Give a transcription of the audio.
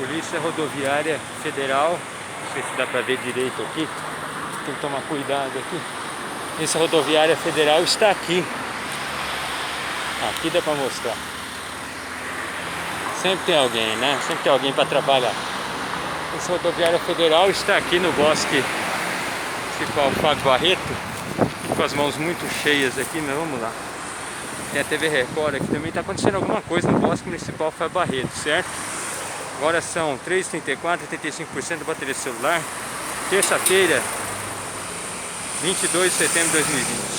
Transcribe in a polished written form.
Polícia Rodoviária Federal. Não sei se dá pra ver direito aqui. Tem que tomar cuidado aqui. Essa rodoviária federal está aqui. Aqui dá pra mostrar. Sempre tem alguém, né? Sempre tem alguém para trabalhar. Essa rodoviária federal está aqui no Bosque Municipal Fábio Barreto. Com as mãos muito cheias aqui, mas vamos lá. Tem a TV Record aqui também. Está acontecendo alguma coisa no Bosque Municipal Fábio Barreto, certo? Agora são 3h34, 85% da bateria celular. Terça-feira, 22 de setembro de 2020.